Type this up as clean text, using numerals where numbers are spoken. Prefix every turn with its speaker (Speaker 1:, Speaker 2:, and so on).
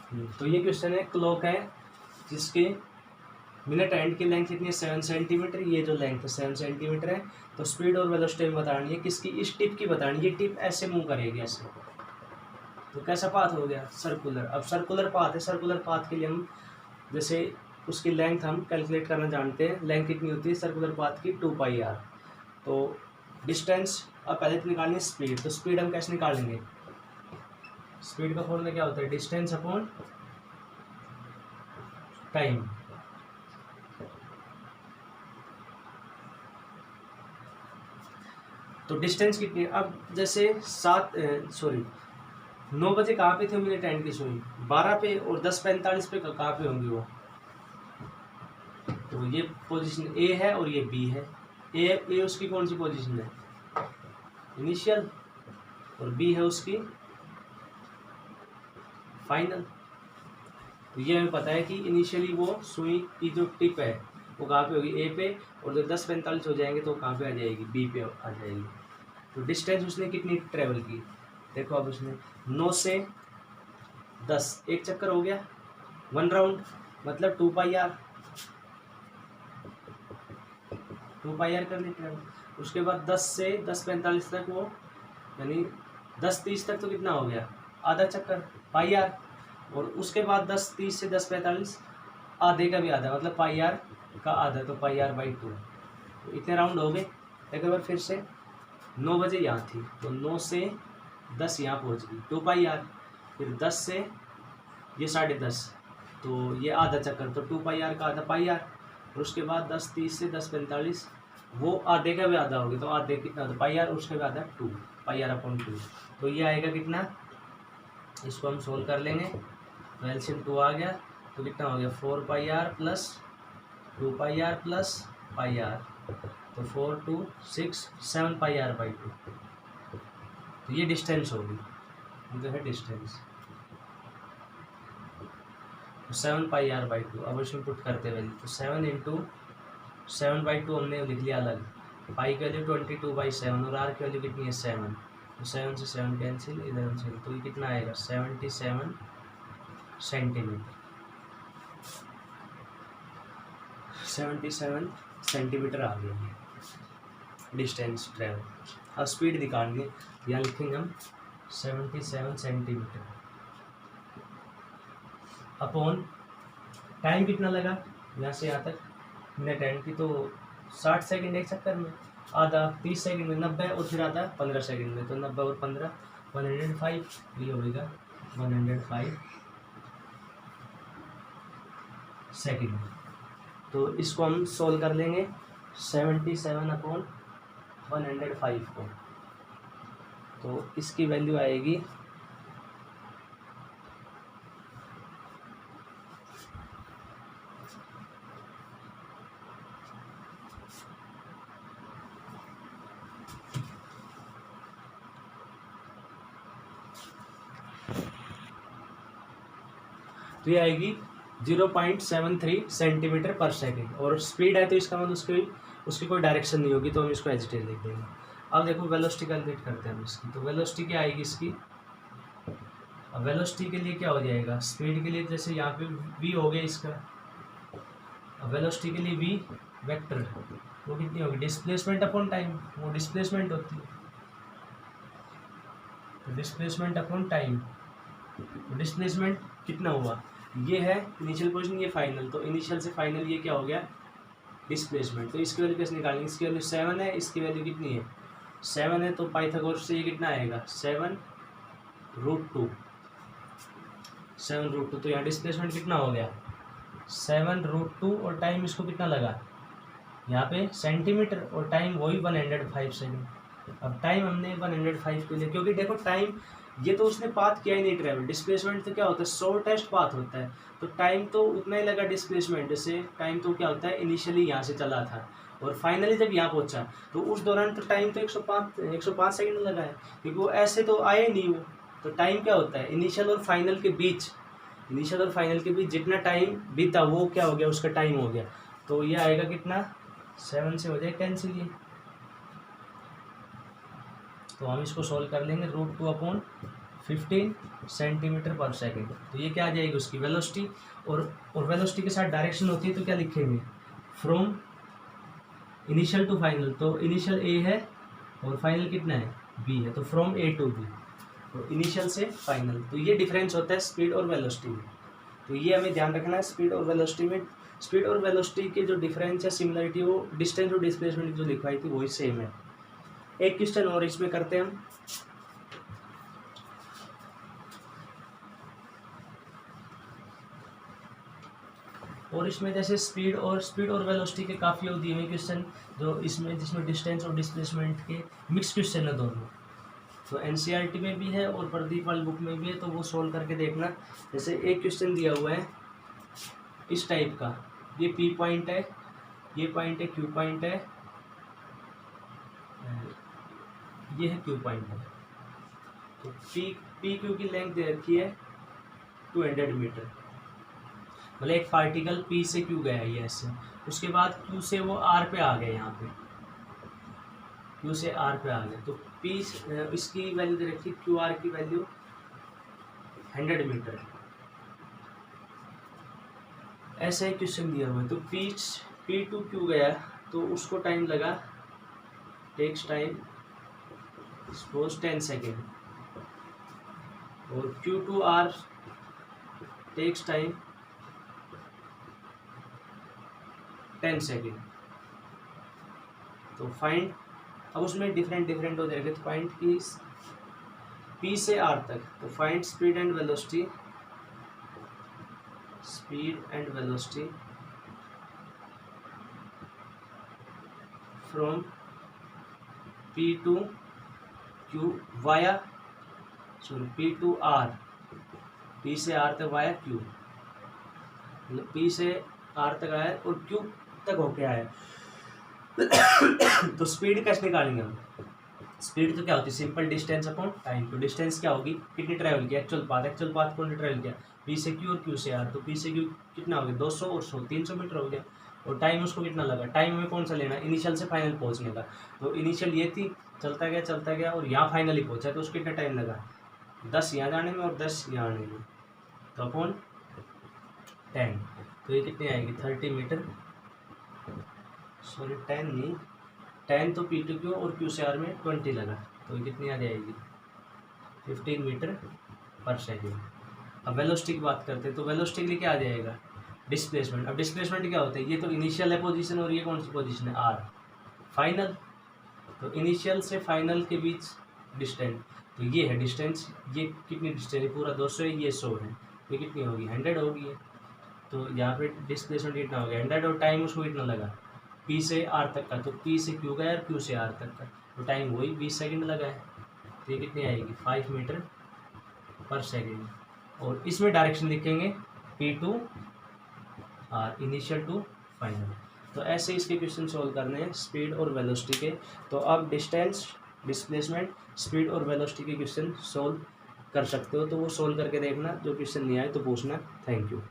Speaker 1: तो ये क्वेश्चन है, क्लॉक है जिसके मिनट एंड की लेंथ कितनी है 7 सेंटीमीटर, ये जो लेंथ है 7 सेंटीमीटर है। तो स्पीड और वेलोसिटी बतानी है किसकी, इस टिप की बतानी है। ये टिप ऐसे मूव करेगी ऐसे, तो कैसा पाथ हो गया सर्कुलर। अब सर्कुलर पाथ है, सर्कुलर पाथ के लिए हम जैसे उसकी लेंथ हम कैलकुलेट करना जानते हैं। लेंथ कितनी होती है सर्कुलर पाथ की 2πr। तो डिस्टेंस अब पहले तो निकालनी है स्पीड, तो स्पीड हम कैसे निकालेंगे, स्पीड का फॉर्मूला क्या होता है, डिस्टेंस अपॉन टाइम। तो डिस्टेंस कितनी है, अब जैसे 9 बजे कहाँ पे थे मिनट एंड की सुई, 12 पे, और 10:45 पे कहाँ पे होंगी वो। तो ये पोजीशन ए है और ये बी है। ए उसकी कौन सी पोजीशन है, इनिशियल, और बी है उसकी फाइनल। तो ये हमें पता है कि इनिशियली वो सुई की जो टिप है वो कहाँ पे होगी, ए पे, और जब 10:45 हो जाएंगे तो कहाँ पे आ जाएगी, बी पे आ जाएगी। तो डिस्टेंस उसने कितनी ट्रेवल की, देखो अब उसने 9 से 10 एक चक्कर हो गया, 1 राउंड, मतलब 2πr कर ली ट्रेवल। उसके बाद 10 से 10:45 तक वो, यानी 10:30 तक तो कितना हो गया, आधा चक्कर πr। और उसके बाद 10:30 से 10:45 आधे का भी आधा, मतलब πr का आधा, तो πr/2। तो इतने राउंड हो गए। एक बार फिर से 9 बजे यहाँ थी, तो 9 से 10 यहाँ पहुँच गई 2πr। फिर 10 से ये 10:30, तो ये आधा चक्कर, तो 2πr का आधा πr। और उसके बाद 10:30 से 10:45 वो आधे का भी आधा हो गया, तो आधे कितना होता है πr, उसके बाद 2πr/2। तो ये आएगा कितना, इसको हम सोल्व कर लेंगे। तो एलसीएम 2 आ गया, तो कितना हो गया 4πr plus 2πr plus πr, तो 4 2 6 7πr/2। तो ये डिस्टेंस होगी, जो है डिस्टेंस, तो 7πr/2। अब इसमें पुट करते वैल्यू, तो 7 × 7/2 हमने लिख लिया अलग, पाई की वैल्यू 22/7 और आर की वैल्यू कितनी है 7, तो 7 से 7 कैंसिल, इधर कैंसिल, तो ये कितना आएगा 77 सेंटीमीटर, 77 सेंटीमीटर आ गया डिस्टेंस ट्रेवल। अब स्पीड निकालनी है, यहाँ लिखेंगे हम 77 सेंटीमीटर अपॉन टाइम कितना लगा यहाँ से यहाँ तक मिनट एंड की, तो 60 सेकंड एक चक्कर में, आधा 30 सेकंड में 90, और फिर आता 15 सेकंड में, तो 90 और 15 105, ये होगा 105 सेकंड। तो इसको हम सोल्व कर लेंगे 77/105 को, तो इसकी वैल्यू आएगी तो ये आएगी 0.73 सेंटीमीटर पर सेकेंड। और स्पीड है तो इसका मतलब उसकी कोई डायरेक्शन नहीं होगी, तो हम इसको एजिटेट लिख देंगे। अब देखो वेलोसिटी कैलकुलेट करते हैं हम इसकी, तो वेलोसिटी क्या आएगी इसकी, अब वेलोसिटी के लिए क्या हो जाएगा, स्पीड के लिए जैसे यहाँ पे v हो गया इसका, अब वेलोसिटी के लिए v वेक्टर वो कितनी होगी, डिस्प्लेसमेंट अपॉन टाइम, वो डिस्प्लेसमेंट होती है, तो डिस्प्लेसमेंट अपॉन टाइम। डिस्प्लेसमेंट कितना हुआ, ये है इनिशियल पोजीशन, ये फाइनल, तो इनिशियल से फाइनल ये क्या हो गया डिस्प्लेसमेंट। तो इसकी वैल्यू कैसे निकालेंगे, इसकी वैल्यू 7 है, इसकी वैल्यू कितनी है 7 है, तो पाइथागोरस से ये कितना आएगा 7√2, 7√2। तो यहाँ डिस्प्लेसमेंट कितना हो गया 7√2, और टाइम इसको कितना लगा यहाँ पे सेंटीमीटर, और टाइम वही 105 सेकेंड। अब टाइम हमने 105 के लिए, क्योंकि देखो टाइम ये तो उसने पाथ किया ही नहीं ट्रेवल, डिस्प्लेसमेंट तो क्या होता है शॉर्टेस्ट पाथ होता है, तो टाइम तो उतना ही लगा डिस्प्लेसमेंट, जैसे टाइम तो क्या होता है इनिशियली यहाँ से चला था और फाइनली जब यहाँ पहुँचा, तो उस दौरान तो टाइम तो 105 सेकंड लगा है, क्योंकि वो ऐसे तो आए नहीं वो। तो टाइम क्या होता है इनिशियल और फाइनल के बीच, जितना टाइम बीता वो क्या हो गया उसका टाइम हो गया। तो ये आएगा कितना 7 से हो जाए कैंसिल ये, तो हम इसको सॉल्व कर लेंगे, √2/15 15 सेंटीमीटर पर सेकेंड। तो ये क्या आ जाएगी उसकी वेलोसिटी, और वेलोसिटी के साथ डायरेक्शन होती है तो क्या लिखेंगे, फ्रॉम इनिशियल टू फाइनल। तो इनिशियल ए है और फाइनल कितना है, बी है, तो फ्रॉम ए टू बी, तो इनिशियल से फाइनल। तो ये डिफरेंस होता है स्पीड और वेलोसिटी में। तो ये हमें ध्यान रखना है, स्पीड और वेलोसिटी में, स्पीड और वेलोसिटी के जो डिफरेंस है, सिमिलरिटी, वो डिस्टेंस और डिस्प्लेसमेंट जो लिखवाई थी वही सेम है। एक क्वेश्चन और इसमें करते हैं हम। और इसमें जैसे स्पीड और वेलोसिटी के काफ़ी दिए हुए क्वेश्चन, जो इसमें जिसमें डिस्टेंस और डिस्प्लेसमेंट के मिक्स क्वेश्चन है दोनों। तो एनसीईआरटी में भी है और प्रदीप वाली बुक में भी है, तो वो सोल्व करके देखना। जैसे एक क्वेश्चन दिया हुआ है इस टाइप का, ये पी पॉइंट है, ये पॉइंट है, क्यू पॉइंट है, ये है क्यू पॉइंट है। तो पी क्यू की लेंथ दे रखी है 200 मीटर, मतलब एक पार्टिकल पी से क्यू गया है ये ऐसे, उसके बाद क्यू से वो आर पे आ गए, यहाँ पे क्यू से आर पे आ गए, तो पी इसकी वैल्यू दे रखी, क्यू आर की वैल्यू 100 मीटर। ऐसा ही क्वेश्चन दिया हुआ है। तो पी टू क्यू गया तो उसको टाइम लगा, टेक्स टाइम सपोज 10 सेकेंड, और Q to R takes time 10 second. तो फाइंड, अब उसमें डिफरेंट हो जाएगा, तो फाइंड की पी से आर तक, तो find speed and velocity from P to Q via, sorry P to R, P से आर तक वाया क्यू, मतलब पी से आर तक आया और क्यू तक होके आया। तो स्पीड कैसे निकालेंगे हम, स्पीड तो क्या होती है, सिंपल डिस्टेंस अपॉन टाइम। तो डिस्टेंस क्या होगी, कितनी ट्रैवल किया, एक्चुअल पाथ कौन ट्रैवल किया, पी से क्यू और क्यू से आर, तो पी से क्यू कितना हो गया 200 और 100 300 मीटर हो गया। और टाइम उसको कितना लगा, टाइम हमें कौन सा लेना, इनिशियल से फाइनल पहुंचने का। तो इनिशियल ये थी, चलता गया और यहाँ फाइनली पहुंचा, तो उसको कितना टाइम लगा, 10 यहाँ जाने में और 10 यहाँ आने में, तो अपॉन 10, तो ये कितनी आएगी 30 मीटर, सॉरी 10 नहीं, 10 तो पी टू क्यू और क्यू से आर में 20 लगा, तो ये कितनी आ जाएगी 15 मीटर पर सेकेंड। अब वेलोसिटी की बात करते हैं, तो वेलोसिटी के लिए क्या आ जाएगा, डिस्प्लेसमेंट। अब डिस्प्लेसमेंट क्या होता है, ये तो इनिशियल है पोजीशन और ये कौन सी पोजीशन है, आर, फाइनल। तो इनिशियल से फाइनल के बीच डिस्टेंस, तो ये है डिस्टेंस, ये कितनी डिस्टेंस है, पूरा 200 है, ये 100 है, ये कितनी होगी 100 होगी। तो यहाँ पे डिस्प्लेसमेंट कितना हो गया 100, और टाइम उसको कितना लगा पी से आर तक का, तो पी से क्यू गया और क्यू से आर तक का, तो टाइम वही 20 सेकेंड लगा है, तो ये कितनी आएगी 5 मीटर पर सेकेंड। और इसमें डायरेक्शन लिखेंगे P to R, initial to final. तो ऐसे इसके क्वेश्चन सोल्व करने हैं स्पीड और वेलोसिटी के। तो आप डिस्टेंस, डिस्प्लेसमेंट, स्पीड और वेलोसिटी के क्वेश्चन सोल्व कर सकते हो, तो वो सोल्व करके देखना, जो क्वेश्चन नहीं आए तो पूछना। Thank you.